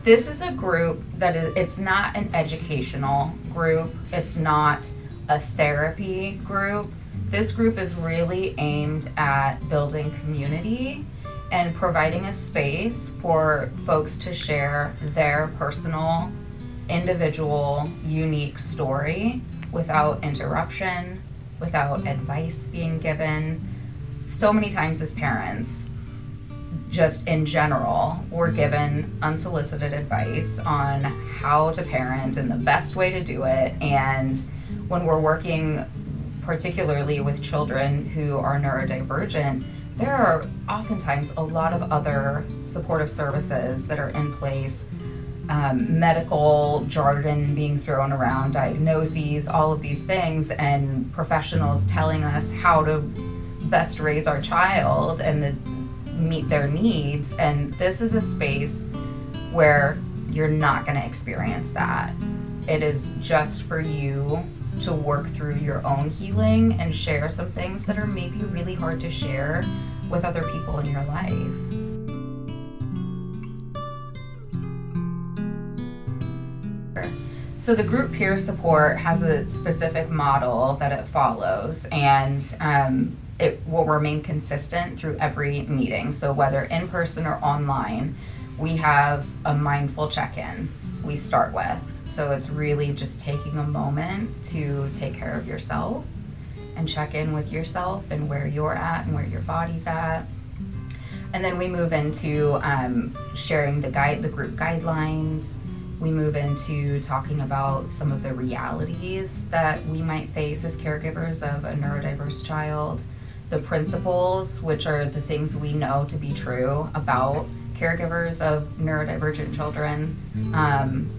This is a group that it's not an educational group. It's not a therapy group. This group is really aimed at building community and providing a space for folks to share their personal, individual, unique story without interruption, without advice being given. So many times as parents, just in general, we're given unsolicited advice on how to parent and the best way to do it. And when we're working particularly with children who are neurodivergent, there are oftentimes a lot of other supportive services that are in place, medical jargon being thrown around, diagnoses, all of these things, and professionals telling us how to best raise our child and meet their needs. And this is a space where you're not going to experience that. It is just for you to work through your own healing and share some things that are maybe really hard to share with other people in your life. So the group peer support has a specific model that it follows, and it will remain consistent through every meeting. So whether in person or online, we have a mindful check-in we start with. So it's really just taking a moment to take care of yourself and check in with yourself and where you're at and where your body's at. And then we move into sharing the group guidelines. We move into talking about some of the realities that we might face as caregivers of a neurodiverse child, the principles, which are the things we know to be true about caregivers of neurodivergent children.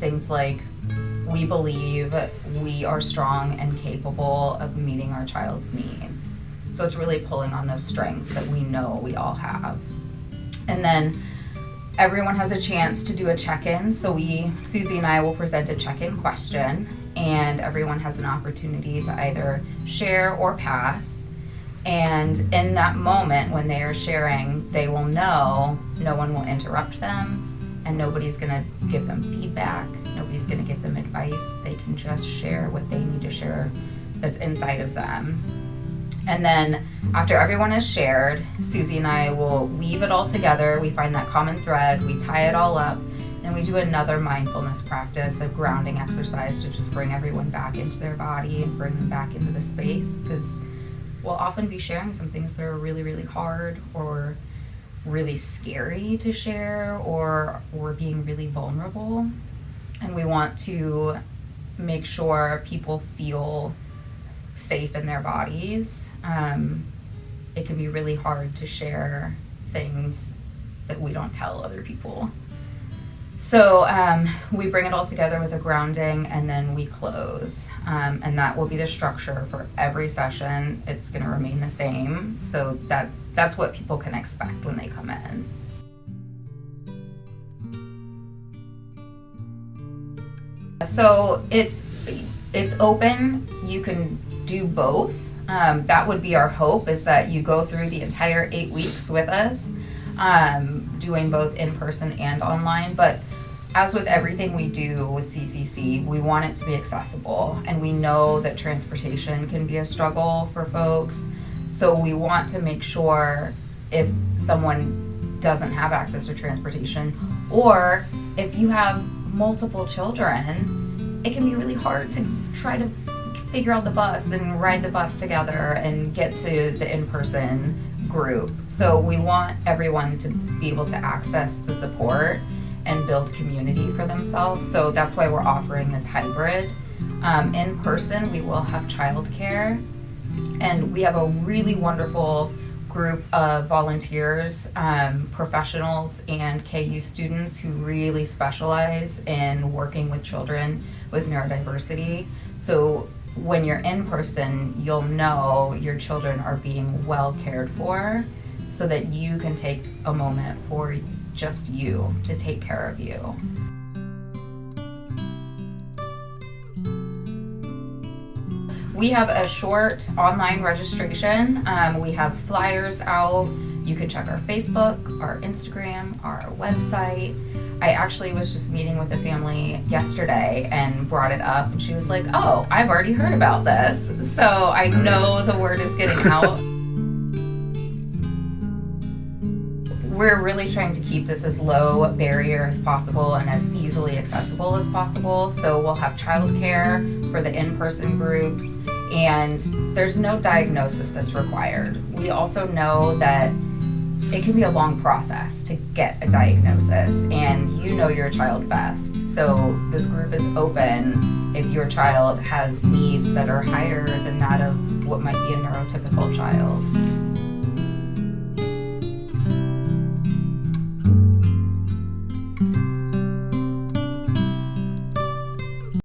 Things like, we believe we are strong and capable of meeting our child's needs. So it's really pulling on those strengths that we know we all have. And then everyone has a chance to do a check-in. So Susie and I will present a check-in question, and everyone has an opportunity to either share or pass. And in that moment when they are sharing, they will know no one will interrupt them, and nobody's gonna give them feedback. Nobody's gonna give them advice. They can just share what they need to share that's inside of them. And then after everyone has shared, Susie and I will weave it all together. We find that common thread, we tie it all up, and we do another mindfulness practice, a grounding exercise to just bring everyone back into their body and bring them back into the space, because we'll often be sharing some things that are really, really hard or really scary to share, or we're being really vulnerable. And we want to make sure people feel safe in their bodies. It can be really hard to share things that we don't tell other people. So we bring it all together with a grounding, and then we close. And that will be the structure for every session. It's going to remain the same. So that's what people can expect when they come in. So it's open. You can do both. That would be our hope, is that you go through the entire 8 weeks with us, doing both in person and online. But as with everything we do with CCC, we want it to be accessible, and we know that transportation can be a struggle for folks. So we want to make sure, if someone doesn't have access to transportation, or if you have multiple children, it can be really hard to try to figure out the bus and ride the bus together and get to the in-person group. So we want everyone to be able to access the support and build community for themselves. So that's why we're offering this hybrid. In person, we will have childcare, and we have a really wonderful group of volunteers, professionals, and KU students who really specialize in working with children with neurodiversity. So when you're in person, you'll know your children are being well cared for, so that you can take a moment for just you to take care of you. We have a short online registration. We have flyers out You can check our Facebook, our Instagram, our website. I actually was just meeting with a family yesterday and brought it up, and she was like, oh, I've already heard about this. So I know the word is getting out. We're really trying to keep this as low barrier as possible and as easily accessible as possible. So we'll have childcare for the in-person groups, and there's no diagnosis that's required. We also know that it can be a long process to get a diagnosis, and you know your child best. So this group is open if your child has needs that are higher than that of what might be a neurotypical child.